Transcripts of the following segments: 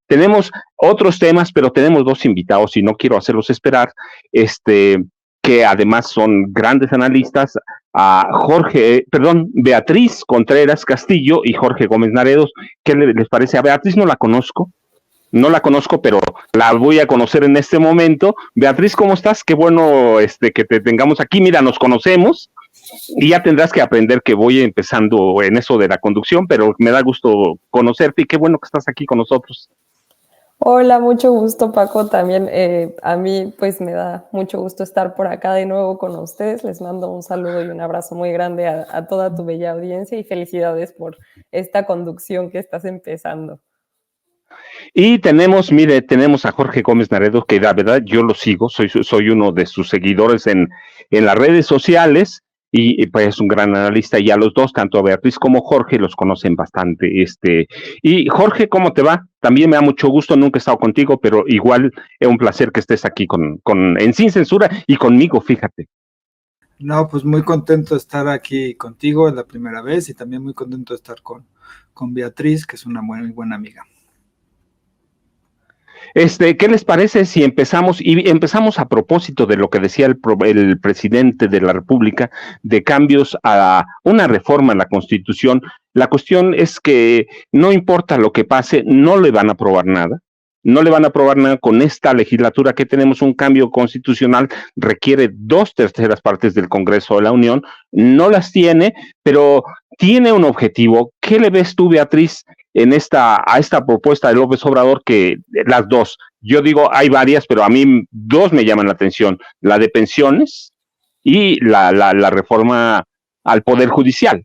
Tenemos otros temas, pero tenemos dos invitados y no quiero hacerlos esperar, que además son grandes analistas, a Beatriz Contreras Castillo y Jorge Gómez Naredos. ¿Qué les parece? A Beatriz no la conozco, pero la voy a conocer en este momento. Beatriz, ¿cómo estás? Qué bueno que te tengamos aquí. Mira, nos conocemos y ya tendrás que aprender que voy empezando en eso de la conducción, pero me da gusto conocerte y qué bueno que estás aquí con nosotros. Hola, mucho gusto, Paco. También a mí pues me da mucho gusto estar por acá de nuevo con ustedes. Les mando un saludo y un abrazo muy grande a toda tu bella audiencia y felicidades por esta conducción que estás empezando. Y tenemos a Jorge Gómez Naredo, que la verdad yo lo sigo, soy uno de sus seguidores en las redes sociales, y pues es un gran analista, y a los dos, tanto a Beatriz como Jorge, los conocen bastante. Y Jorge, ¿cómo te va? También me da mucho gusto, nunca he estado contigo, pero igual es un placer que estés aquí en Sin Censura y conmigo, fíjate. No, pues muy contento de estar aquí contigo, es la primera vez, y también muy contento de estar con Beatriz, que es una muy buena amiga. ¿Qué les parece si empezamos a propósito de lo que decía el presidente de la República, de cambios a una reforma en la Constitución? La cuestión es que no importa lo que pase, no le van a aprobar nada. No le van a aprobar nada con esta legislatura que tenemos. Un cambio constitucional requiere 2/3 del Congreso de la Unión, no las tiene, pero tiene un objetivo. ¿Qué le ves tú, Beatriz, a esta propuesta de López Obrador? Que las dos, yo digo, hay varias, pero a mí dos me llaman la atención: la de pensiones y la reforma al Poder Judicial.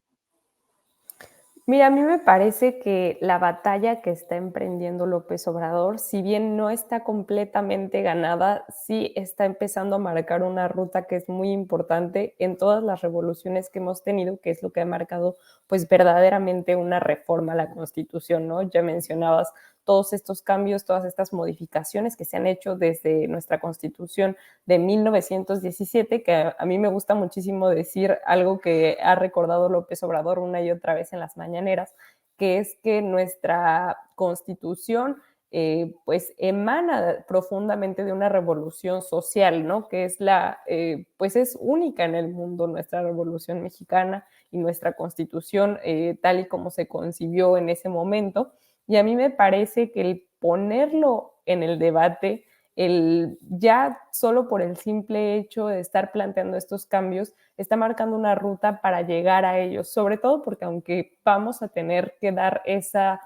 Mira, a mí me parece que la batalla que está emprendiendo López Obrador, si bien no está completamente ganada, sí está empezando a marcar una ruta que es muy importante en todas las revoluciones que hemos tenido, que es lo que ha marcado pues verdaderamente una reforma a la Constitución, ¿no? Ya mencionabas todos estos cambios, todas estas modificaciones que se han hecho desde nuestra Constitución de 1917, que a mí me gusta muchísimo decir algo que ha recordado López Obrador una y otra vez en las mañaneras, que es que nuestra Constitución pues emana profundamente de una revolución social, ¿no? Que es pues es única en el mundo, nuestra Revolución Mexicana y nuestra Constitución tal y como se concibió en ese momento. Y a mí me parece que el ponerlo en el debate, ya solo por el simple hecho de estar planteando estos cambios, está marcando una ruta para llegar a ellos, sobre todo porque aunque vamos a tener que dar esa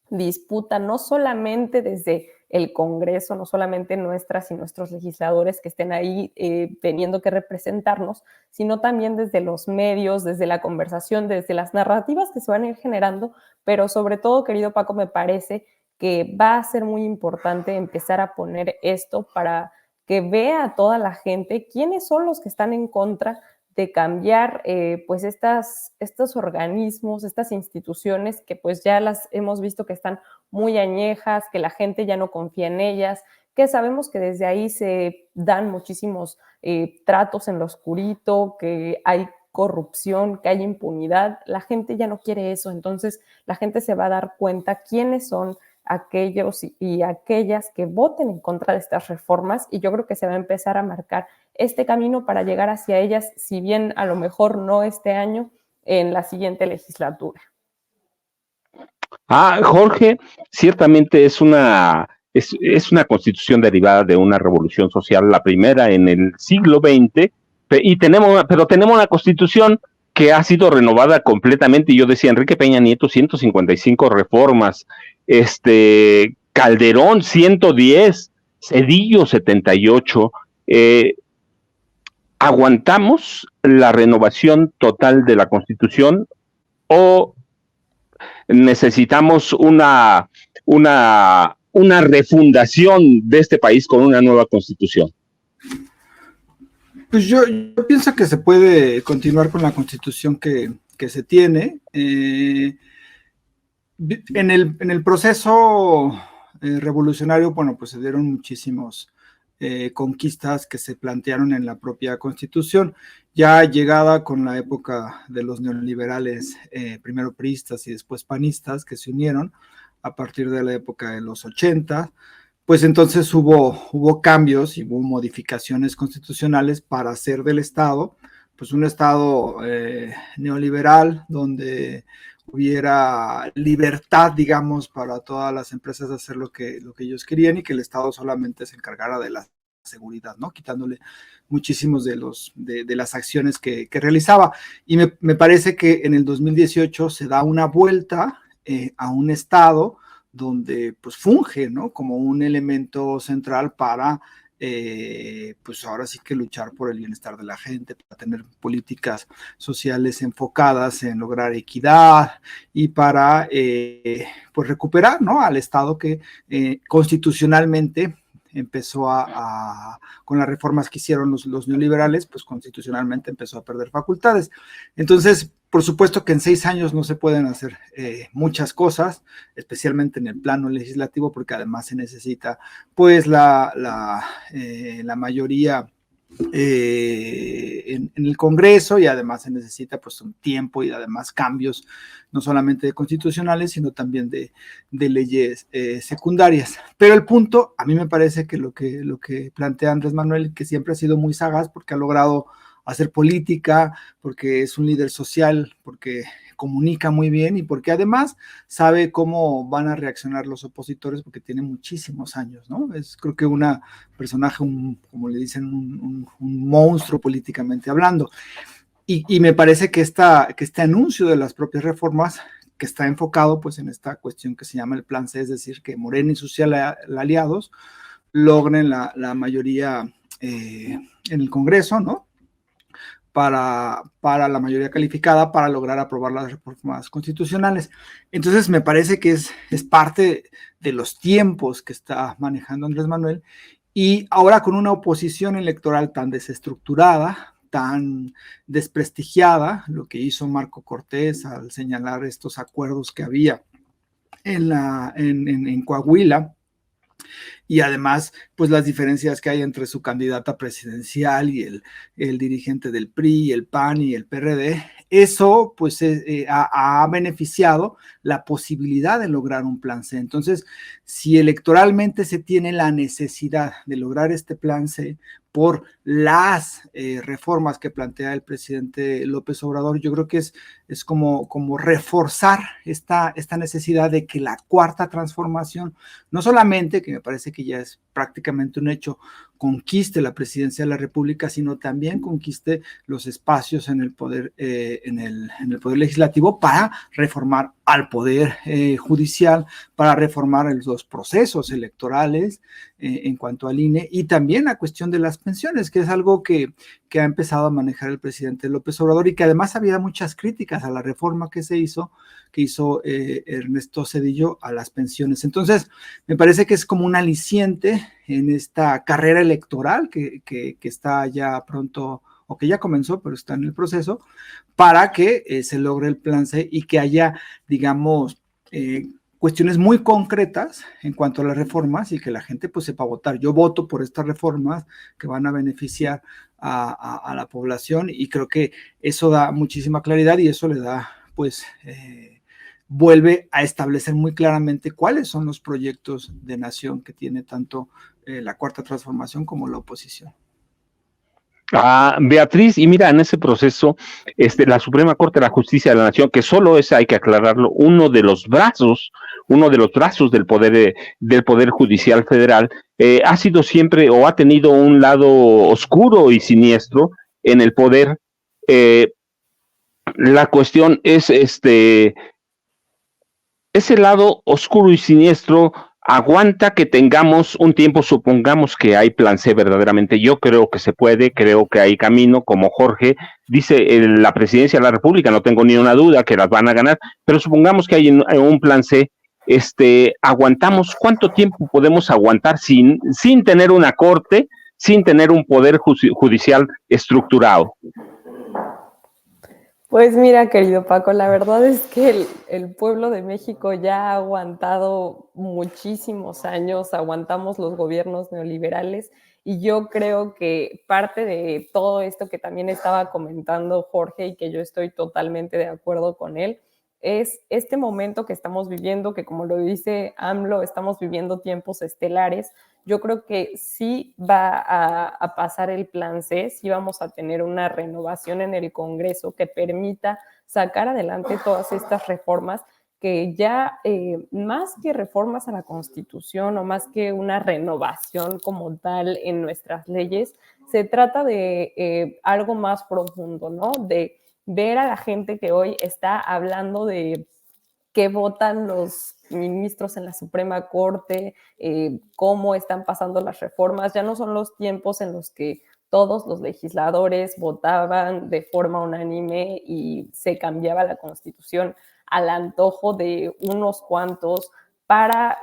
disputa, no solamente desde el Congreso, no solamente nuestras y nuestros legisladores que estén ahí teniendo que representarnos, sino también desde los medios, desde la conversación, desde las narrativas que se van a ir generando, pero sobre todo, querido Paco, me parece que va a ser muy importante empezar a poner esto para que vea toda la gente quiénes son los que están en contra de cambiar pues estos organismos, estas instituciones que pues ya las hemos visto que están muy añejas, que la gente ya no confía en ellas, que sabemos que desde ahí se dan muchísimos tratos en lo oscurito, que hay corrupción, que hay impunidad. La gente ya no quiere eso, entonces la gente se va a dar cuenta quiénes son aquellos y aquellas que voten en contra de estas reformas, y yo creo que se va a empezar a marcar este camino para llegar hacia ellas, si bien a lo mejor no este año, en la siguiente legislatura. Jorge, ciertamente es una constitución derivada de una revolución social, la primera en el siglo XX, pero tenemos una constitución que ha sido renovada completamente. Y yo decía, Enrique Peña Nieto, 155 reformas, Calderón, 110, Cedillo, 78. ¿Aguantamos la renovación total de la Constitución o necesitamos una refundación de este país con una nueva Constitución? Pues yo pienso que se puede continuar con la Constitución que se tiene. En el proceso revolucionario, bueno, pues se dieron muchísimos conquistas que se plantearon en la propia Constitución. Ya llegada con la época de los neoliberales, primero priistas y después panistas, que se unieron, a partir de la época de los 80, pues entonces hubo cambios y hubo modificaciones constitucionales para hacer del Estado, pues un Estado neoliberal, donde hubiera libertad, digamos, para todas las empresas de hacer lo que ellos querían y que el Estado solamente se encargara de la seguridad, ¿no? Quitándole muchísimos de las acciones que realizaba. Y me parece que en el 2018 se da una vuelta a un Estado donde pues funge, ¿no? Como un elemento central para pues ahora sí que luchar por el bienestar de la gente, para tener políticas sociales enfocadas en lograr equidad y para pues recuperar, ¿no? Al Estado que constitucionalmente empezó con las reformas que hicieron los neoliberales, pues constitucionalmente empezó a perder facultades. Entonces, por supuesto que en 6 años no se pueden hacer muchas cosas, especialmente en el plano legislativo, porque además se necesita pues la mayoría en el Congreso, y además se necesita pues un tiempo y además cambios no solamente constitucionales, sino también de leyes secundarias. Pero el punto, a mí me parece que lo que plantea Andrés Manuel, que siempre ha sido muy sagaz porque ha logrado hacer política, porque es un líder social, porque comunica muy bien y porque además sabe cómo van a reaccionar los opositores, porque tiene muchísimos años, ¿no? Es creo que un personaje, como le dicen, un monstruo políticamente hablando. Y me parece que este anuncio de las propias reformas, que está enfocado pues en esta cuestión que se llama el Plan C, es decir, que Morena y sus aliados logren la mayoría en el Congreso, ¿no? Para la mayoría calificada para lograr aprobar las reformas constitucionales. Entonces me parece que es parte de los tiempos que está manejando Andrés Manuel, y ahora con una oposición electoral tan desestructurada, tan desprestigiada, lo que hizo Marco Cortés al señalar estos acuerdos que había en Coahuila, y además, pues las diferencias que hay entre su candidata presidencial y el dirigente del PRI, el PAN y el PRD, eso pues ha beneficiado la posibilidad de lograr un plan C. Entonces, si electoralmente se tiene la necesidad de lograr este plan C por las reformas que plantea el presidente López Obrador, yo creo que es como reforzar esta necesidad de que la cuarta transformación, no solamente, que me parece que ya es prácticamente un hecho, conquiste la presidencia de la República, sino también conquiste los espacios en el poder, en el poder legislativo, para reformar al poder judicial, para reformar los procesos electorales en cuanto al INE, y también la cuestión de las pensiones, que es algo que ha empezado a manejar el presidente López Obrador, y que además había muchas críticas a la reforma que hizo Ernesto Zedillo a las pensiones. Entonces, me parece que es como un aliciente en esta carrera electoral que está ya pronto, o que ya comenzó, pero está en el proceso, para que se logre el plan C y que haya, digamos, cuestiones muy concretas en cuanto a las reformas, y que la gente pues sepa votar. Yo voto por estas reformas que van a beneficiar a la población, y creo que eso da muchísima claridad, y eso le da pues vuelve a establecer muy claramente cuáles son los proyectos de nación que tiene tanto la Cuarta Transformación como la oposición. Beatriz, y mira, en ese proceso, la Suprema Corte de la Justicia de la Nación, que solo es, hay que aclararlo, uno de los brazos del poder judicial federal, ha sido siempre, o ha tenido un lado oscuro y siniestro en el poder. La cuestión es ese lado oscuro y siniestro aguanta que tengamos un tiempo, supongamos que hay plan C verdaderamente. Yo creo que se puede, creo que hay camino, como Jorge dice, la presidencia de la República, no tengo ni una duda que las van a ganar, pero supongamos que hay un plan C. Aguantamos, ¿cuánto tiempo podemos aguantar sin tener una corte, sin tener un poder judicial estructurado? Pues mira, querido Paco, la verdad es que el pueblo de México ya ha aguantado muchísimos años, aguantamos los gobiernos neoliberales, y yo creo que parte de todo esto que también estaba comentando Jorge, y que yo estoy totalmente de acuerdo con él, es este momento que estamos viviendo, que como lo dice AMLO, estamos viviendo tiempos estelares. Yo creo que sí va a pasar el plan C, sí vamos a tener una renovación en el Congreso que permita sacar adelante todas estas reformas que ya más que reformas a la Constitución o más que una renovación como tal en nuestras leyes, se trata de algo más profundo, ¿no? De ver a la gente que hoy está hablando de qué votan los ministros en la Suprema Corte, cómo están pasando las reformas. Ya no son los tiempos en los que todos los legisladores votaban de forma unánime y se cambiaba la Constitución al antojo de unos cuantos para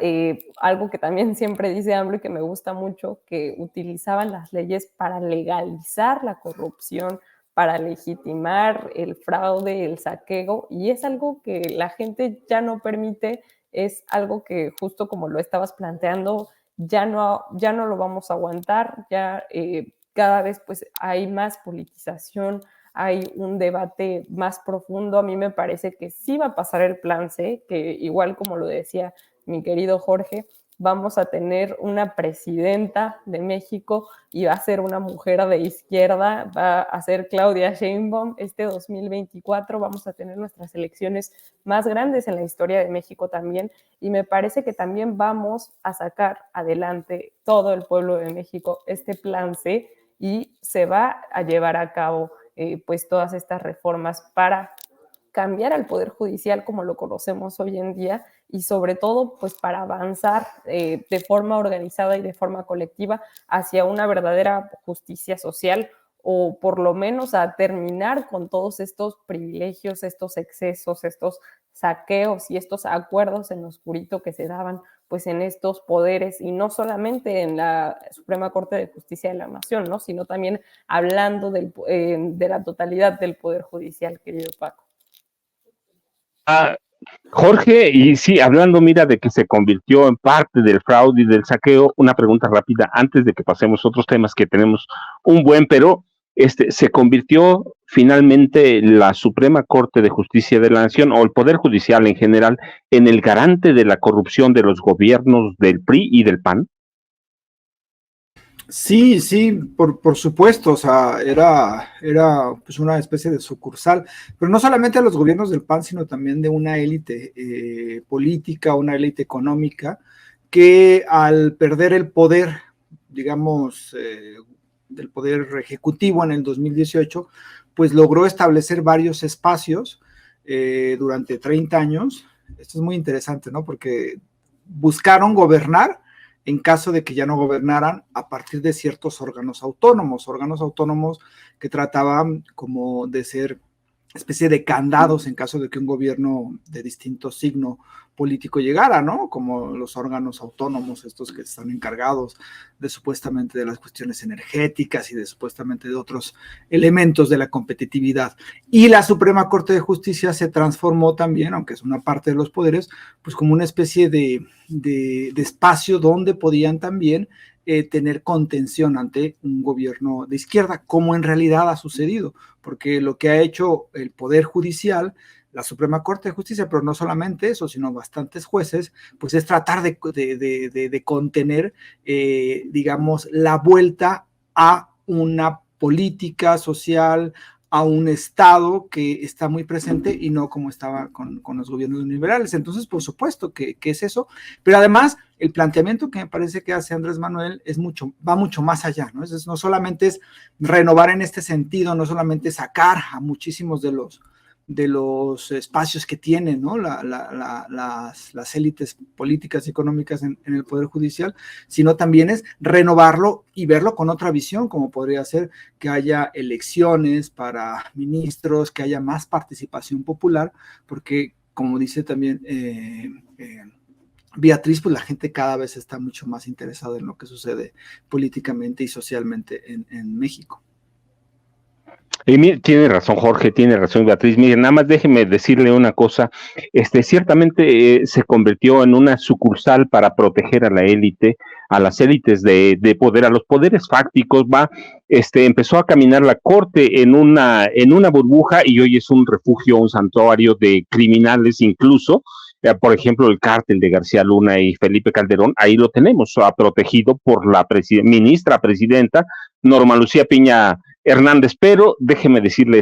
algo que también siempre dice AMLO y que me gusta mucho, que utilizaban las leyes para legalizar la corrupción, para legitimar el fraude, el saqueo, y es algo que la gente ya no permite, es algo que justo como lo estabas planteando, ya no lo vamos a aguantar, ya cada vez pues hay más politización, hay un debate más profundo. A mí me parece que sí va a pasar el plan C, que igual como lo decía mi querido Jorge, vamos a tener una presidenta de México y va a ser una mujer de izquierda, va a ser Claudia Sheinbaum. Este 2024 vamos a tener nuestras elecciones más grandes en la historia de México también, y me parece que también vamos a sacar adelante todo el pueblo de México este plan C y se va a llevar a cabo pues todas estas reformas para cambiar al Poder Judicial como lo conocemos hoy en día y sobre todo pues para avanzar de forma organizada y de forma colectiva hacia una verdadera justicia social, o por lo menos a terminar con todos estos privilegios, estos excesos, estos saqueos y estos acuerdos en lo oscurito que se daban pues en estos poderes, y no solamente en la Suprema Corte de Justicia de la Nación, ¿no? Sino también hablando de la totalidad del Poder Judicial, querido Paco. Ah, Jorge, y sí, hablando, mira, de que se convirtió en parte del fraude y del saqueo, una pregunta rápida antes de que pasemos a otros temas que tenemos un buen, pero se convirtió finalmente la Suprema Corte de Justicia de la Nación o el Poder Judicial en general en el garante de la corrupción de los gobiernos del PRI y del PAN. Sí, sí, por supuesto, o sea, era pues una especie de sucursal, pero no solamente a los gobiernos del PAN, sino también de una élite política, una élite económica, que al perder el poder, digamos, del poder ejecutivo en el 2018, pues logró establecer varios espacios durante 30 años. Esto es muy interesante, ¿no? Porque buscaron gobernar en caso de que ya no gobernaran a partir de ciertos órganos autónomos que trataban como de ser especie de candados en caso de que un gobierno de distinto signo político llegara, ¿no? Como los órganos autónomos, estos que están encargados de supuestamente de las cuestiones energéticas y de supuestamente de otros elementos de la competitividad. Y la Suprema Corte de Justicia se transformó también, aunque es una parte de los poderes, pues como una especie de espacio donde podían también tener contención ante un gobierno de izquierda, como en realidad ha sucedido, porque lo que ha hecho el Poder Judicial, la Suprema Corte de Justicia, pero no solamente eso, sino bastantes jueces, pues es tratar de contener, digamos, la vuelta a una política social, a un Estado que está muy presente y no como estaba con los gobiernos liberales. Entonces, por supuesto que es eso, pero además el planteamiento que me parece que hace Andrés Manuel va mucho más allá, ¿no? No solamente es renovar en este sentido, no solamente sacar a muchísimos de los espacios que tienen, ¿no? las élites políticas y económicas en el Poder Judicial, sino también es renovarlo y verlo con otra visión, como podría ser que haya elecciones para ministros, que haya más participación popular, porque como dice también Beatriz, pues la gente cada vez está mucho más interesada en lo que sucede políticamente y socialmente en México. Tiene razón Jorge, tiene razón Beatriz. Miren, nada más déjeme decirle una cosa. Ciertamente se convirtió en una sucursal para proteger a la élite, a las élites de poder, a los poderes fácticos. Empezó a caminar la corte en una burbuja y hoy es un refugio, un santuario de criminales incluso. Por ejemplo, el cártel de García Luna y Felipe Calderón, ahí lo tenemos, protegido por la ministra presidenta Norma Lucía Piña Hernández, pero déjeme decirle,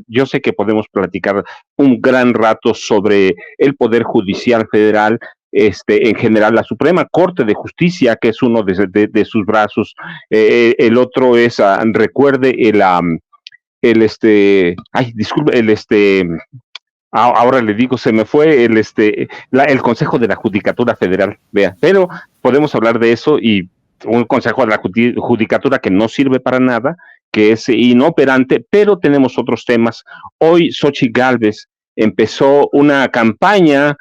yo sé que podemos platicar un gran rato sobre el Poder Judicial Federal, en general la Suprema Corte de Justicia, que es uno de sus brazos, el otro es, recuerde, disculpe, ahora le digo, se me fue el Consejo de la Judicatura Federal, vea, pero podemos hablar de eso y un Consejo de la Judicatura que no sirve para nada, que es inoperante, pero tenemos otros temas. Hoy Xochitl Gálvez empezó una campaña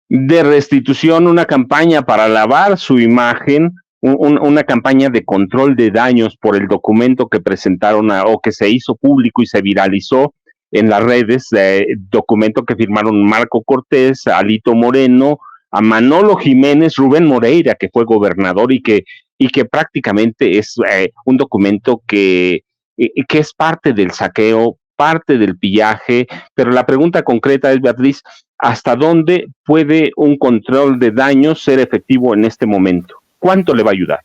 de restitución, una campaña para lavar su imagen, una campaña de control de daños por el documento que presentaron o que se hizo público y se viralizó en las redes, documento que firmaron Marco Cortés, Alito Moreno, a Manolo Jiménez, Rubén Moreira, que fue gobernador y que prácticamente es un documento que es parte del saqueo, parte del pillaje, pero la pregunta concreta es, Beatriz, ¿hasta dónde puede un control de daños ser efectivo en este momento? ¿Cuánto le va a ayudar?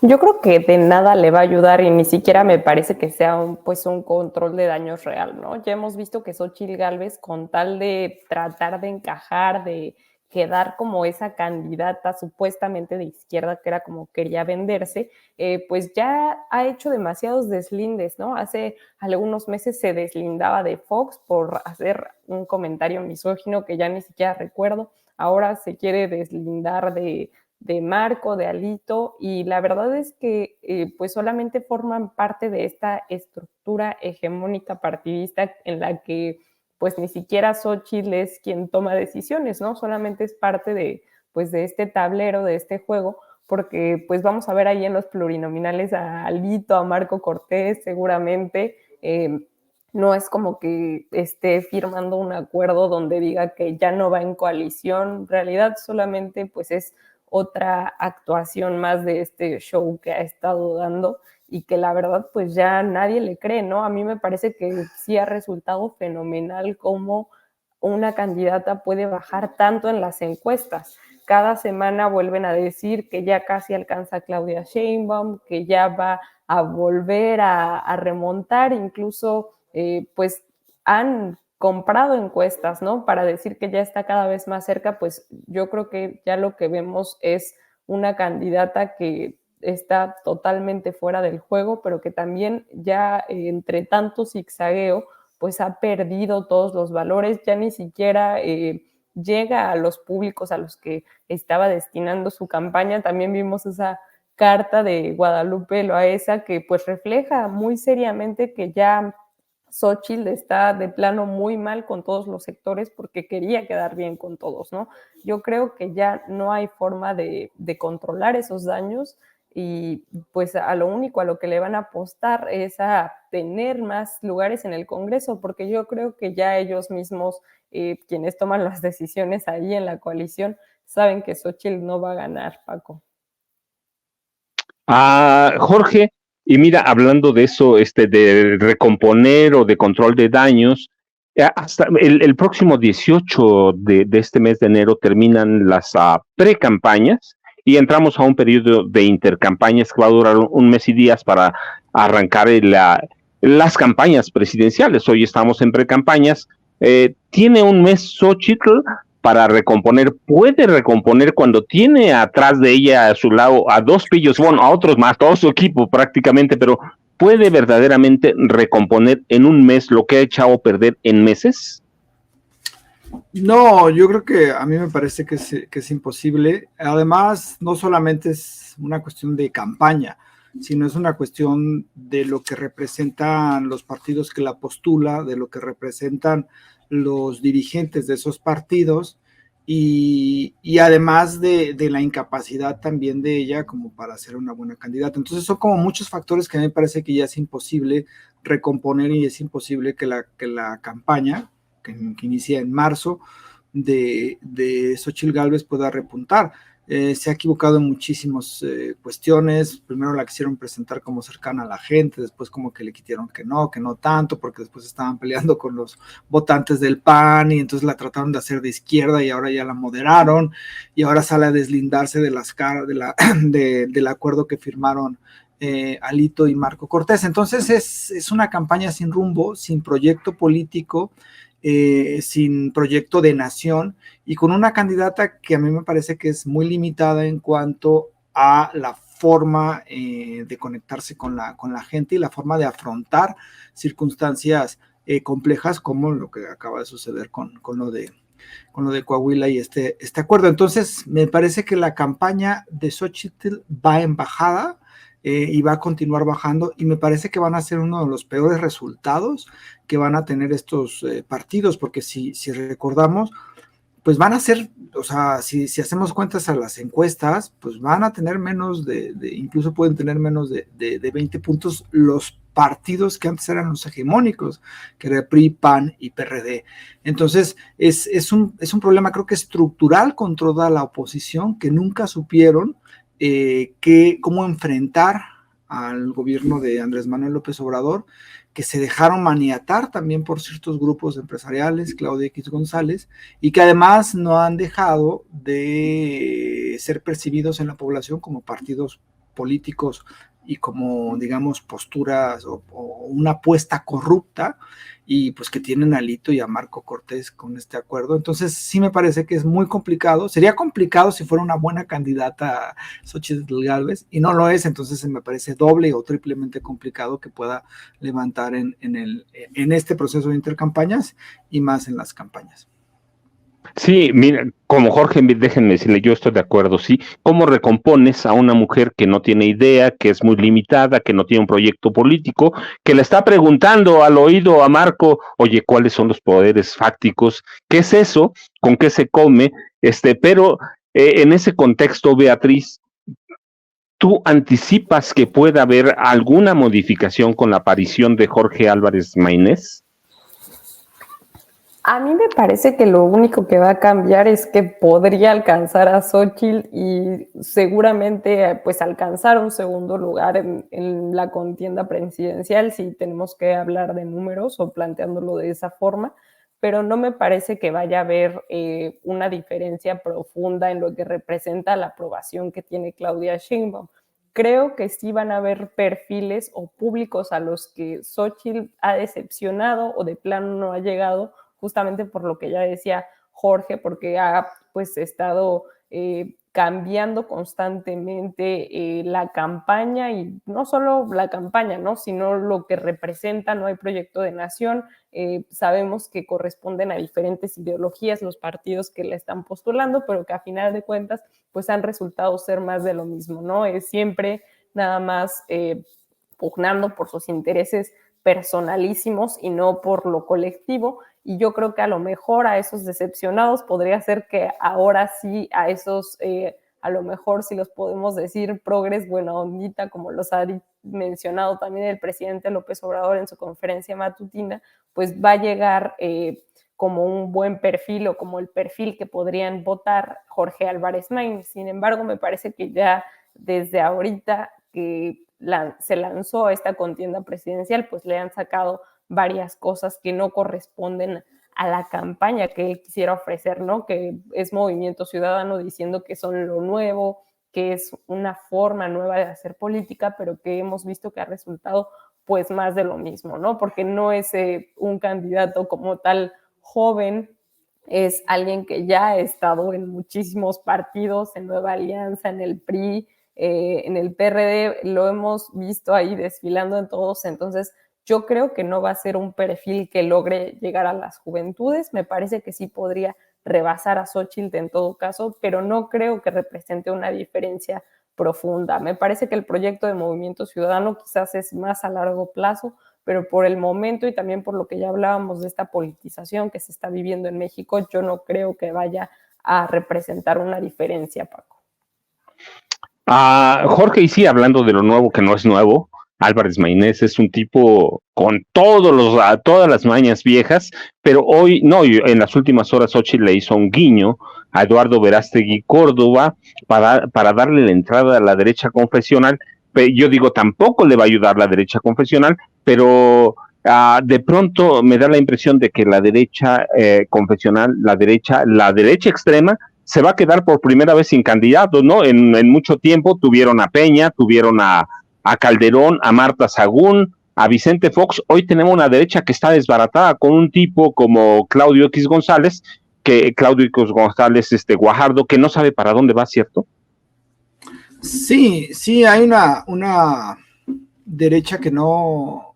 Yo creo que de nada le va a ayudar y ni siquiera me parece que sea un control de daños real, ¿no? Ya hemos visto que Xochitl Gálvez, con tal de tratar de encajar, de quedar como esa candidata supuestamente de izquierda, que era como quería venderse, pues ya ha hecho demasiados deslindes, ¿no? Hace algunos meses se deslindaba de Fox por hacer un comentario misógino que ya ni siquiera recuerdo. Ahora se quiere deslindar de Marco, de Alito, y la verdad es que pues solamente forman parte de esta estructura hegemónica partidista en la que pues ni siquiera Xochitl es quien toma decisiones, ¿no? Solamente es parte de este tablero, de este juego, porque pues vamos a ver ahí en los plurinominales a Alito, a Marco Cortés, seguramente. No es como que esté firmando un acuerdo donde diga que ya no va en coalición. En realidad solamente pues es otra actuación más de este show que ha estado dando y que la verdad pues ya nadie le cree, ¿no? A mí me parece que sí ha resultado fenomenal cómo una candidata puede bajar tanto en las encuestas. Cada semana vuelven a decir que ya casi alcanza a Claudia Sheinbaum, que ya va a volver a remontar, incluso pues han comprado encuestas, ¿no? Para decir que ya está cada vez más cerca, pues yo creo que ya lo que vemos es una candidata que está totalmente fuera del juego, pero que también ya entre tanto zigzagueo, pues ha perdido todos los valores, ya ni siquiera llega a los públicos a los que estaba destinando su campaña. También vimos esa carta de Guadalupe Loaesa que pues refleja muy seriamente que ya Xochitl está de plano muy mal con todos los sectores porque quería quedar bien con todos, ¿no? Yo creo que ya no hay forma de controlar esos daños y pues a lo único a lo que le van a apostar es a tener más lugares en el Congreso, porque yo creo que ya ellos mismos, quienes toman las decisiones ahí en la coalición, saben que Xochitl no va a ganar, Paco. Jorge, y mira, hablando de eso, de recomponer o de control de daños, hasta el próximo 18 de este mes de enero terminan las pre-campañas y entramos a un periodo de intercampañas que va a durar un mes y días para arrancar las campañas presidenciales. Hoy estamos en pre-campañas. Tiene un mes Xochitl para recomponer, puede recomponer cuando tiene atrás de ella a su lado a dos pillos, bueno, a otros más, todo su equipo prácticamente, pero ¿puede verdaderamente recomponer en un mes lo que ha echado a perder en meses? No, yo creo que a mí me parece que es imposible. Además, no solamente es una cuestión de campaña, sino es una cuestión de lo que representan los partidos que la postula, de lo que representan los dirigentes de esos partidos y además de la incapacidad también de ella como para ser una buena candidata. Entonces son como muchos factores que a mí me parece que ya es imposible recomponer y es imposible que la campaña que inicia en marzo de Xóchitl Gálvez pueda repuntar. Se ha equivocado en muchísimas cuestiones. Primero la quisieron presentar como cercana a la gente, después como que le quitaron que no tanto, porque después estaban peleando con los votantes del PAN y entonces la trataron de hacer de izquierda y ahora ya la moderaron y ahora sale a deslindarse de las caras del acuerdo que firmaron Alito y Marco Cortés. Entonces es una campaña sin rumbo, sin proyecto político, sin proyecto de nación y con una candidata que a mí me parece que es muy limitada en cuanto a la forma de conectarse con la gente y la forma de afrontar circunstancias complejas como lo que acaba de suceder con lo de Coahuila y este acuerdo. Entonces, me parece que la campaña de Xóchitl va en bajada y va a continuar bajando y me parece que van a ser uno de los peores resultados que van a tener estos partidos, porque si recordamos, pues van a ser, o sea, si hacemos cuentas a las encuestas, pues van a tener menos incluso pueden tener menos de 20 puntos los partidos que antes eran los hegemónicos, que era PRI, PAN y PRD. Entonces, es un problema creo que estructural con toda la oposición, que nunca supieron cómo enfrentar al gobierno de Andrés Manuel López Obrador, que se dejaron maniatar también por ciertos grupos empresariales, Claudia X González, y que además no han dejado de ser percibidos en la población como partidos políticos y como, digamos, posturas o una apuesta corrupta, y pues que tienen a Alito y a Marco Cortés con este acuerdo. Entonces sí me parece que es muy complicado. Sería complicado si fuera una buena candidata Xóchitl Gálvez, y no lo es, entonces me parece doble o triplemente complicado que pueda levantar en este proceso de intercampañas y más en las campañas. Sí, mira, como Jorge, déjenme decirle, yo estoy de acuerdo, sí. ¿Cómo recompones a una mujer que no tiene idea, que es muy limitada, que no tiene un proyecto político, que le está preguntando al oído a Marco, oye, ¿cuáles son los poderes fácticos? ¿Qué es eso? ¿Con qué se come? Pero en ese contexto, Beatriz, ¿tú anticipas que pueda haber alguna modificación con la aparición de Jorge Álvarez Maynés? A mí me parece que lo único que va a cambiar es que podría alcanzar a Xóchitl y seguramente pues alcanzar un segundo lugar en la contienda presidencial, si tenemos que hablar de números o planteándolo de esa forma, pero no me parece que vaya a haber una diferencia profunda en lo que representa la aprobación que tiene Claudia Sheinbaum. Creo que sí van a haber perfiles o públicos a los que Xóchitl ha decepcionado o de plano no ha llegado, justamente por lo que ya decía Jorge, porque ha pues estado cambiando constantemente la campaña, y no solo la campaña, ¿no?, sino lo que representa. No hay proyecto de nación. Sabemos que corresponden a diferentes ideologías los partidos que la están postulando, pero que a final de cuentas pues han resultado ser más de lo mismo, ¿no? Es siempre nada más pugnando por sus intereses personalísimos y no por lo colectivo. Y yo creo que a lo mejor a esos decepcionados podría ser que ahora sí a esos, a lo mejor si los podemos decir progres buena ondita, como los ha mencionado también el presidente López Obrador en su conferencia matutina, pues va a llegar como un buen perfil o como el perfil que podrían votar Jorge Álvarez Maynés. Sin embargo, me parece que ya desde ahorita que se lanzó a esta contienda presidencial, pues le han sacado varias cosas que no corresponden a la campaña que él quisiera ofrecer, ¿no? Que es Movimiento Ciudadano diciendo que son lo nuevo, que es una forma nueva de hacer política, pero que hemos visto que ha resultado pues más de lo mismo, ¿no? Porque no es un candidato como tal joven, es alguien que ya ha estado en muchísimos partidos, en Nueva Alianza, en el PRI, en el PRD, lo hemos visto ahí desfilando en todos. Entonces yo creo que no va a ser un perfil que logre llegar a las juventudes. Me parece que sí podría rebasar a Xóchitl en todo caso, pero no creo que represente una diferencia profunda. Me parece que el proyecto de Movimiento Ciudadano quizás es más a largo plazo, pero por el momento y también por lo que ya hablábamos de esta politización que se está viviendo en México, yo no creo que vaya a representar una diferencia, Paco. Jorge, y sí, hablando de lo nuevo que no es nuevo, Álvarez Maínez es un tipo con todas las mañas viejas, pero hoy, no, en las últimas horas Xochitl le hizo un guiño a Eduardo Verástegui Córdoba para darle la entrada a la derecha confesional. Yo digo, tampoco le va a ayudar la derecha confesional, pero de pronto me da la impresión de que la derecha confesional, la derecha extrema, se va a quedar por primera vez sin candidatos, ¿no? En mucho tiempo tuvieron a Peña, tuvieron a Calderón, a Marta Sagún, a Vicente Fox. Hoy tenemos una derecha que está desbaratada con un tipo como Claudio X González, Guajardo, que no sabe para dónde va, ¿cierto? Sí, hay una derecha que no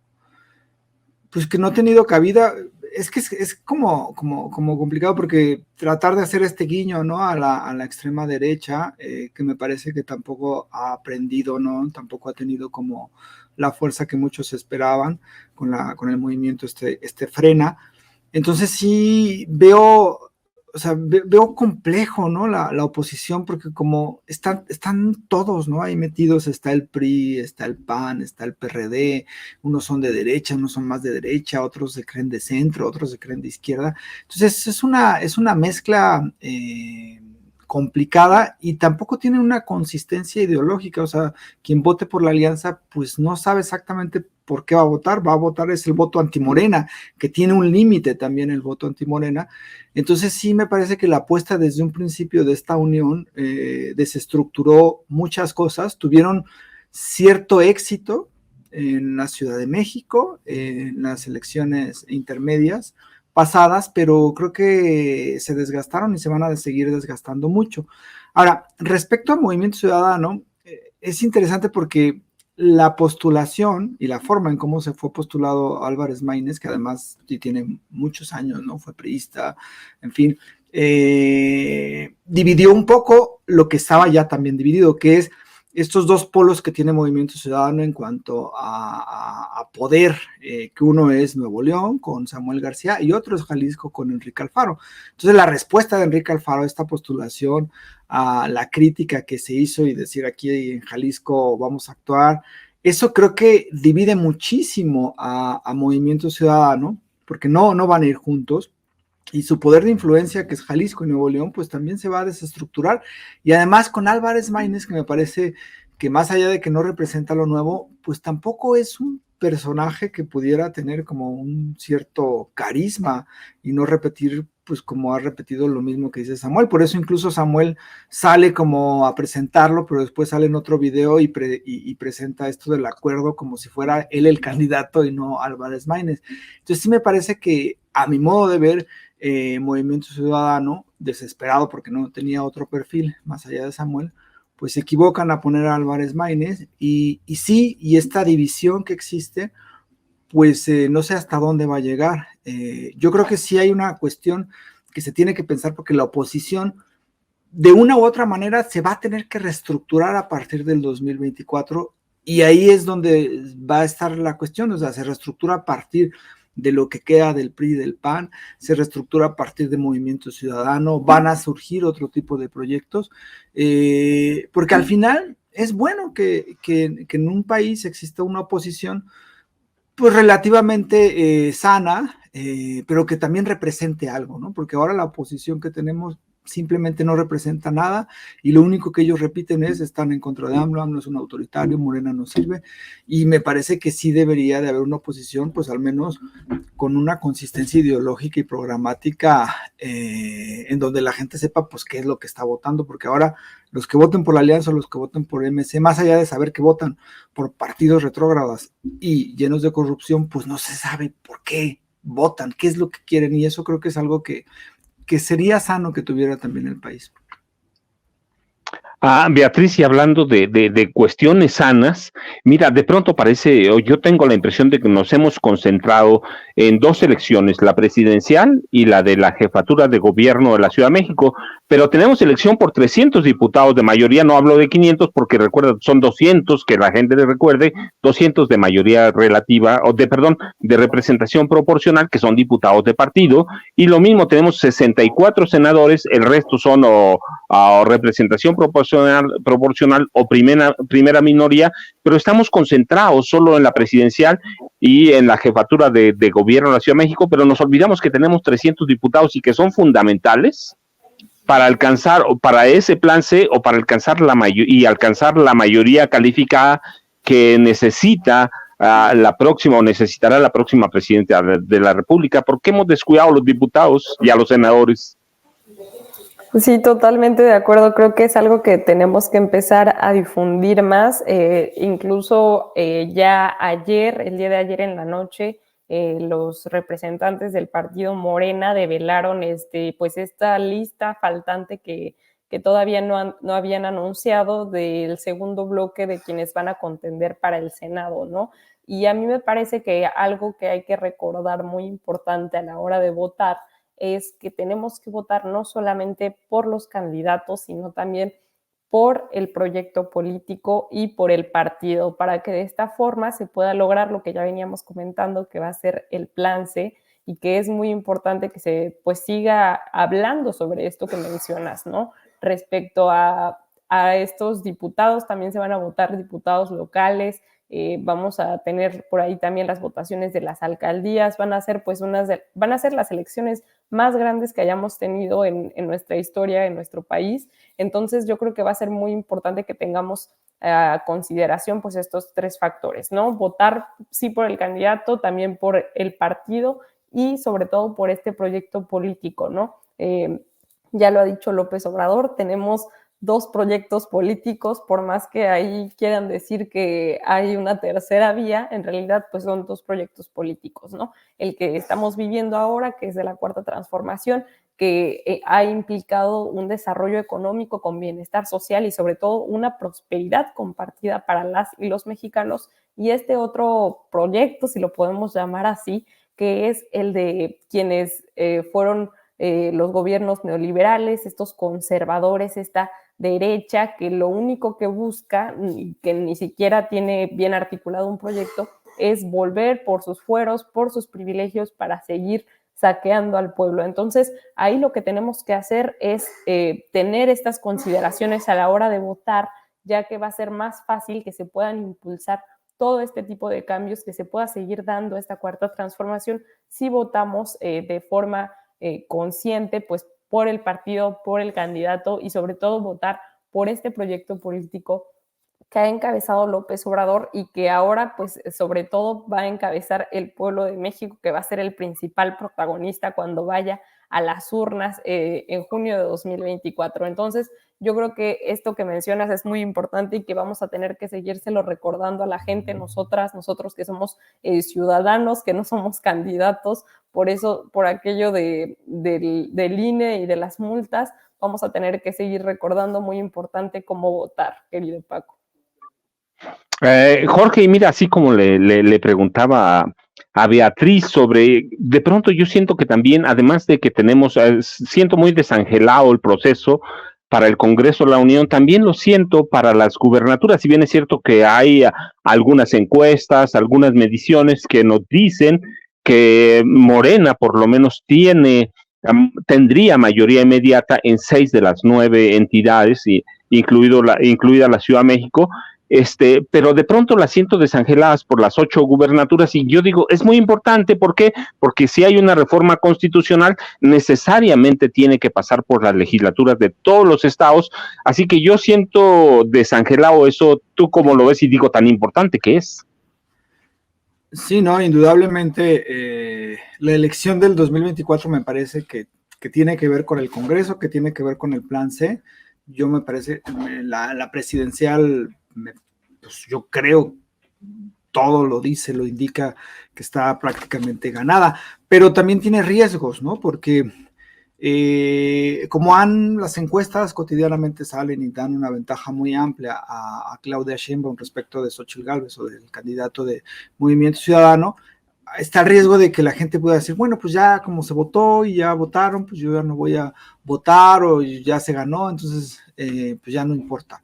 ha tenido cabida. Es que es como complicado, porque tratar de hacer este guiño, ¿no?, a la extrema derecha, que me parece que tampoco ha aprendido, ¿no?, tampoco ha tenido como la fuerza que muchos esperaban con el movimiento frena. Entonces sí veo complejo, ¿no?, la oposición, porque como están todos, ¿no?, ahí metidos. Está el PRI, está el PAN, está el PRD, unos son de derecha, unos son más de derecha, otros se creen de centro, otros se creen de izquierda. Entonces es una mezcla complicada, y tampoco tiene una consistencia ideológica. O sea, quien vote por la alianza, pues no sabe exactamente por qué va a votar es el voto antimorena, que tiene un límite también el voto antimorena. Entonces sí me parece que la apuesta desde un principio de esta unión desestructuró muchas cosas. Tuvieron cierto éxito en la Ciudad de México, en las elecciones intermedias pasadas, pero creo que se desgastaron y se van a seguir desgastando mucho. Ahora, respecto al Movimiento Ciudadano, es interesante porque la postulación y la forma en cómo se fue postulado Álvarez Maínez, que además tiene muchos años, ¿no?, fue priista, en fin, dividió un poco lo que estaba ya también dividido, que es estos dos polos que tiene Movimiento Ciudadano en cuanto a poder, que uno es Nuevo León con Samuel García y otro es Jalisco con Enrique Alfaro. Entonces la respuesta de Enrique Alfaro a esta postulación, a la crítica que se hizo y decir aquí en Jalisco vamos a actuar, eso creo que divide muchísimo a Movimiento Ciudadano, porque no van a ir juntos. Y su poder de influencia, que es Jalisco y Nuevo León, pues también se va a desestructurar. Y además con Álvarez Maínez, que me parece que más allá de que no representa lo nuevo, pues tampoco es un personaje que pudiera tener como un cierto carisma y no repetir, pues como ha repetido lo mismo que dice Samuel. Por eso incluso Samuel sale como a presentarlo, pero después sale en otro video y presenta esto del acuerdo como si fuera él el candidato y no Álvarez Maínez. Entonces sí me parece que, a mi modo de ver, Movimiento Ciudadano, desesperado porque no tenía otro perfil más allá de Samuel, pues se equivocan a poner a Álvarez Maínez, y esta división que existe, pues no sé hasta dónde va a llegar. Yo creo que sí hay una cuestión que se tiene que pensar, porque la oposición de una u otra manera se va a tener que reestructurar a partir del 2024, y ahí es donde va a estar la cuestión. O sea, se reestructura a partir de lo que queda del PRI y del PAN, se reestructura a partir de Movimiento Ciudadano, van a surgir otro tipo de proyectos, porque al final es bueno que en un país exista una oposición pues relativamente sana, pero que también represente algo, ¿no? Porque ahora la oposición que tenemos simplemente no representa nada, y lo único que ellos repiten es: están en contra de AMLO, AMLO es un autoritario, Morena no sirve. Y me parece que sí debería de haber una oposición, pues al menos con una consistencia ideológica y programática, en donde la gente sepa pues qué es lo que está votando, porque ahora los que voten por la alianza o los que voten por MC, más allá de saber que votan por partidos retrógradas y llenos de corrupción, pues no se sabe por qué votan, qué es lo que quieren, y eso creo que es algo que sería sano que tuviera también el país. Beatriz, y hablando de cuestiones sanas, mira, de pronto parece, o yo tengo la impresión de que nos hemos concentrado en dos elecciones, la presidencial y la de la jefatura de gobierno de la Ciudad de México, pero tenemos elección por 300 diputados de mayoría, no hablo de 500 porque recuerda, son 200, que la gente le recuerde, 200 de mayoría relativa, o de, perdón, de representación proporcional, que son diputados de partido, y lo mismo, tenemos 64 senadores, el resto son o representación proporcional o primera minoría, pero estamos concentrados solo en la presidencial y en la jefatura de gobierno de la Ciudad de México, pero nos olvidamos que tenemos 300 diputados y que son fundamentales para alcanzar, o para ese plan C, o para alcanzar alcanzar la mayoría calificada que necesita la próxima, o necesitará la próxima presidenta de la República. ¿Por qué hemos descuidado a los diputados y a los senadores? Sí, totalmente de acuerdo. Creo que es algo que tenemos que empezar a difundir más. Incluso ya ayer, el día de ayer en la noche, los representantes del partido Morena develaron pues esta lista faltante que todavía no habían anunciado del segundo bloque de quienes van a contender para el Senado, ¿no? Y a mí me parece que algo que hay que recordar muy importante a la hora de votar es que tenemos que votar no solamente por los candidatos, sino también por el proyecto político y por el partido, para que de esta forma se pueda lograr lo que ya veníamos comentando, que va a ser el plan C, y que es muy importante que se pues siga hablando sobre esto que mencionas, ¿no? Respecto a estos diputados, también se van a votar diputados locales, vamos a tener por ahí también las votaciones de las alcaldías, van a ser pues van a ser las elecciones más grandes que hayamos tenido en nuestra historia, en nuestro país. Entonces yo creo que va a ser muy importante que tengamos a consideración pues estos tres factores, ¿no? Votar sí por el candidato, también por el partido y sobre todo por este proyecto político, ¿no? Ya lo ha dicho López Obrador, tenemos dos proyectos políticos, por más que ahí quieran decir que hay una tercera vía, en realidad pues son dos proyectos políticos, ¿no? El que estamos viviendo ahora, que es de la Cuarta Transformación, que ha implicado un desarrollo económico con bienestar social y sobre todo una prosperidad compartida para las y los mexicanos, y este otro proyecto, si lo podemos llamar así, que es el de quienes fueron los gobiernos neoliberales, estos conservadores, esta derecha que lo único que busca, que ni siquiera tiene bien articulado un proyecto, es volver por sus fueros, por sus privilegios para seguir saqueando al pueblo. Entonces, ahí lo que tenemos que hacer es tener estas consideraciones a la hora de votar, ya que va a ser más fácil que se puedan impulsar todo este tipo de cambios, que se pueda seguir dando esta cuarta transformación si votamos de forma consciente, pues por el partido, por el candidato y sobre todo votar por este proyecto político que ha encabezado López Obrador y que ahora, pues, sobre todo va a encabezar el pueblo de México, que va a ser el principal protagonista cuando vaya a las urnas en junio de 2024. Entonces, yo creo que esto que mencionas es muy importante y que vamos a tener que seguírselo recordando a la gente, nosotros que somos ciudadanos, que no somos candidatos, por eso, por aquello del INE y de las multas, vamos a tener que seguir recordando, muy importante, cómo votar, querido Paco. Jorge, y mira, así como le preguntaba a Beatriz sobre, de pronto yo siento que también, además de que tenemos, siento muy desangelado el proceso para el Congreso de la Unión, también lo siento para las gubernaturas, si bien es cierto que hay algunas encuestas, algunas mediciones que nos dicen que Morena por lo menos tendría mayoría inmediata en 6 de las 9 entidades, incluida la Ciudad de México, pero de pronto las siento desangeladas por las 8 gubernaturas y yo digo, es muy importante, ¿por qué? Porque si hay una reforma constitucional, necesariamente tiene que pasar por las legislaturas de todos los estados, así que yo siento desangelado eso, ¿tú cómo lo ves? Y digo, tan importante que es. Sí, no, indudablemente la elección del 2024 me parece que tiene que ver con el Congreso, que tiene que ver con el Plan C. Yo me parece, la presidencial, pues yo creo, todo lo dice, lo indica que está prácticamente ganada, pero también tiene riesgos, ¿no? Porque las encuestas cotidianamente salen y dan una ventaja muy amplia a Claudia Sheinbaum respecto de Xóchitl Gálvez o del candidato de Movimiento Ciudadano, está el riesgo de que la gente pueda decir, bueno, pues ya como se votó y ya votaron, pues yo ya no voy a votar o ya se ganó, entonces pues ya no importa.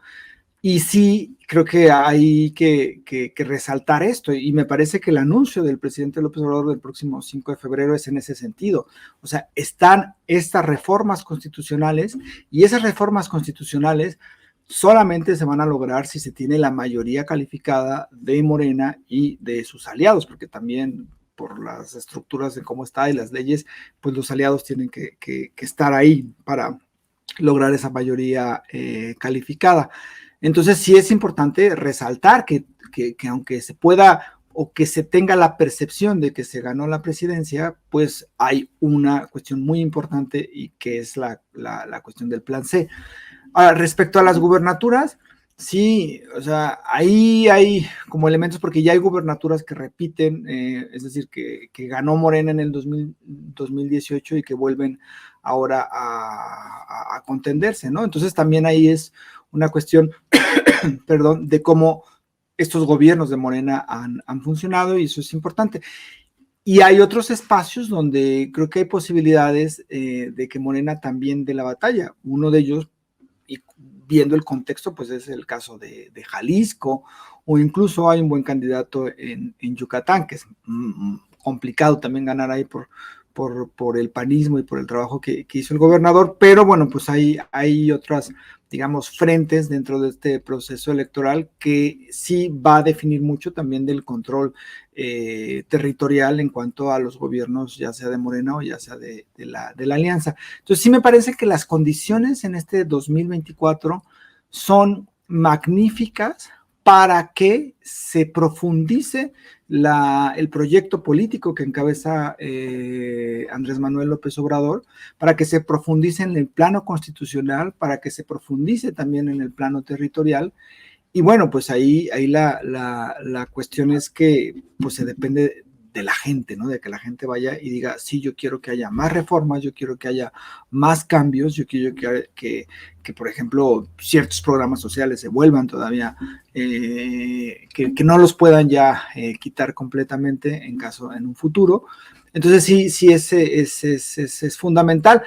Y sí, creo que hay que resaltar esto, y me parece que el anuncio del presidente López Obrador del próximo 5 de febrero es en ese sentido. O sea, están estas reformas constitucionales, y esas reformas constitucionales solamente se van a lograr si se tiene la mayoría calificada de Morena y de sus aliados, porque también por las estructuras de cómo está y las leyes, pues los aliados tienen que estar ahí para lograr esa mayoría calificada. Entonces sí es importante resaltar que aunque se pueda o que se tenga la percepción de que se ganó la presidencia, pues hay una cuestión muy importante y que es la cuestión del plan C. Ahora, respecto a las gubernaturas, sí, o sea, ahí hay como elementos porque ya hay gubernaturas que repiten, es decir, que ganó Morena en el 2018 y que vuelven ahora a contenderse, ¿no? Entonces también ahí es una cuestión, perdón, de cómo estos gobiernos de Morena han funcionado, y eso es importante. Y hay otros espacios donde creo que hay posibilidades de que Morena también dé la batalla. Uno de ellos, y viendo el contexto, pues es el caso de Jalisco, o incluso hay un buen candidato en Yucatán, que es complicado también ganar ahí por el panismo y por el trabajo que hizo el gobernador, pero bueno, pues hay otras, digamos, frentes dentro de este proceso electoral que sí va a definir mucho también del control territorial en cuanto a los gobiernos, ya sea de Morena o ya sea de la alianza. Entonces sí me parece que las condiciones en este 2024 son magníficas para que se profundice el proyecto político que encabeza Andrés Manuel López Obrador, para que se profundice en el plano constitucional, para que se profundice también en el plano territorial. Y bueno, pues ahí la cuestión es que pues se depende de la gente, ¿no? De que la gente vaya y diga, sí, yo quiero que haya más reformas, yo quiero que haya más cambios, yo quiero que por ejemplo, ciertos programas sociales se vuelvan todavía, que no los puedan ya quitar completamente en un futuro. Entonces sí, es fundamental.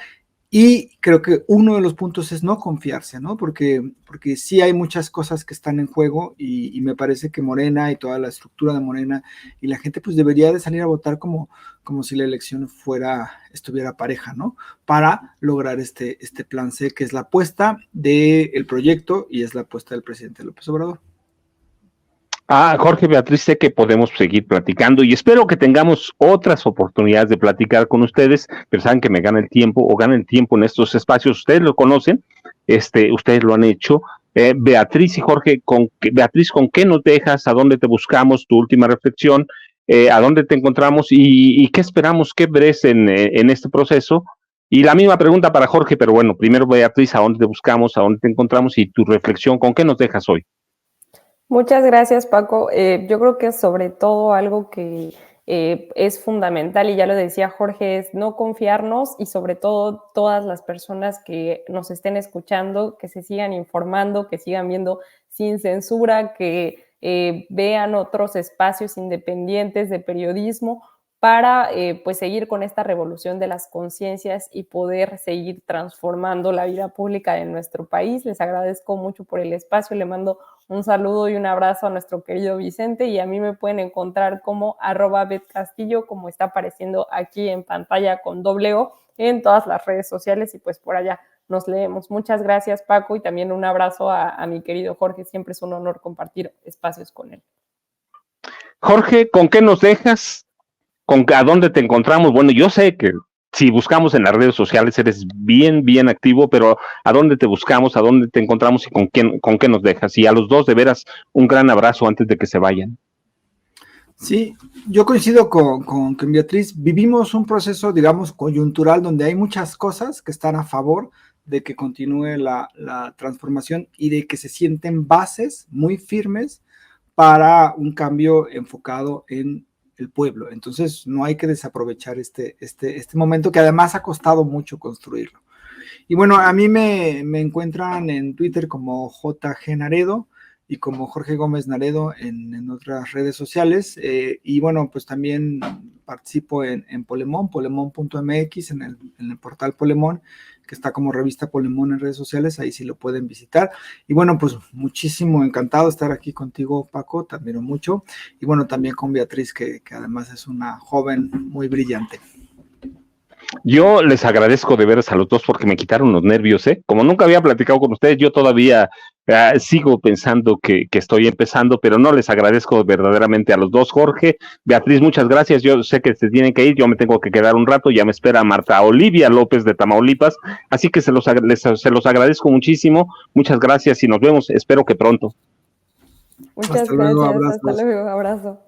Y creo que uno de los puntos es no confiarse, ¿no? Porque sí hay muchas cosas que están en juego, y me parece que Morena y toda la estructura de Morena y la gente pues debería de salir a votar como si la elección estuviera pareja, ¿no? Para lograr este plan C, que es la apuesta del proyecto y es la apuesta del presidente López Obrador. Jorge, Beatriz, sé que podemos seguir platicando y espero que tengamos otras oportunidades de platicar con ustedes, pero saben que me gana el tiempo o gana el tiempo en estos espacios. Ustedes lo conocen, ustedes lo han hecho. Beatriz y Jorge, Beatriz, ¿con qué nos dejas? ¿A dónde te buscamos? Tu última reflexión, ¿a dónde te encontramos? ¿Y qué esperamos que ves en este proceso? Y la misma pregunta para Jorge, pero bueno, primero Beatriz, ¿a dónde te buscamos? ¿A dónde te encontramos? Y tu reflexión, ¿con qué nos dejas hoy? Muchas gracias, Paco. Yo creo que sobre todo algo que es fundamental, y ya lo decía Jorge, es no confiarnos, y sobre todo todas las personas que nos estén escuchando, que se sigan informando, que sigan viendo Sin Censura, que vean otros espacios independientes de periodismo para pues seguir con esta revolución de las conciencias y poder seguir transformando la vida pública de nuestro país. Les agradezco mucho por el espacio, le mando un saludo y un abrazo a nuestro querido Vicente, y a mí me pueden encontrar como @betcastillo, como está apareciendo aquí en pantalla con _O, en todas las redes sociales, y pues por allá nos leemos. Muchas gracias, Paco, y también un abrazo a mi querido Jorge. Siempre es un honor compartir espacios con él. Jorge, ¿con qué nos dejas? ¿A dónde te encontramos? Bueno, yo sé que si buscamos en las redes sociales eres bien activo, pero ¿a dónde te buscamos? ¿A dónde te encontramos? ¿Y con qué nos dejas? Y a los dos, de veras, un gran abrazo antes de que se vayan. Sí, yo coincido con Beatriz. Vivimos un proceso, digamos, coyuntural, donde hay muchas cosas que están a favor de que continúe la transformación y de que se sienten bases muy firmes para un cambio enfocado en el pueblo. Entonces no hay que desaprovechar este momento que además ha costado mucho construirlo. Y bueno, a mí me encuentran en Twitter como JG Naredo y como Jorge Gómez Naredo en otras redes sociales. Y bueno, pues también participo en Polemón, polemón.mx, en el portal Polemón, que está como revista Polemón en redes sociales, ahí sí lo pueden visitar. Y bueno, pues muchísimo encantado de estar aquí contigo, Paco, te admiro mucho. Y bueno, también con Beatriz, que además es una joven muy brillante. Yo les agradezco de veras a los dos porque me quitaron los nervios, ¿eh? Como nunca había platicado con ustedes, yo todavía sigo pensando que estoy empezando, pero no, les agradezco verdaderamente a los dos. Jorge, Beatriz, muchas gracias. Yo sé que se tienen que ir, yo me tengo que quedar un rato, ya me espera Marta Olivia López de Tamaulipas, así que se los agradezco muchísimo. Muchas gracias y nos vemos, espero que pronto. Muchas gracias, hasta luego, abrazo.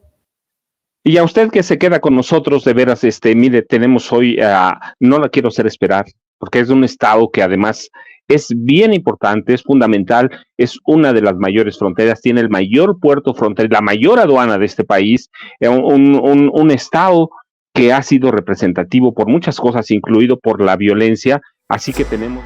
Y a usted que se queda con nosotros, de veras, mire, tenemos hoy, no la quiero hacer esperar, porque es de un estado que además es bien importante, es fundamental, es una de las mayores fronteras, tiene el mayor puerto fronterizo, la mayor aduana de este país, un estado que ha sido representativo por muchas cosas, incluido por la violencia, así que tenemos...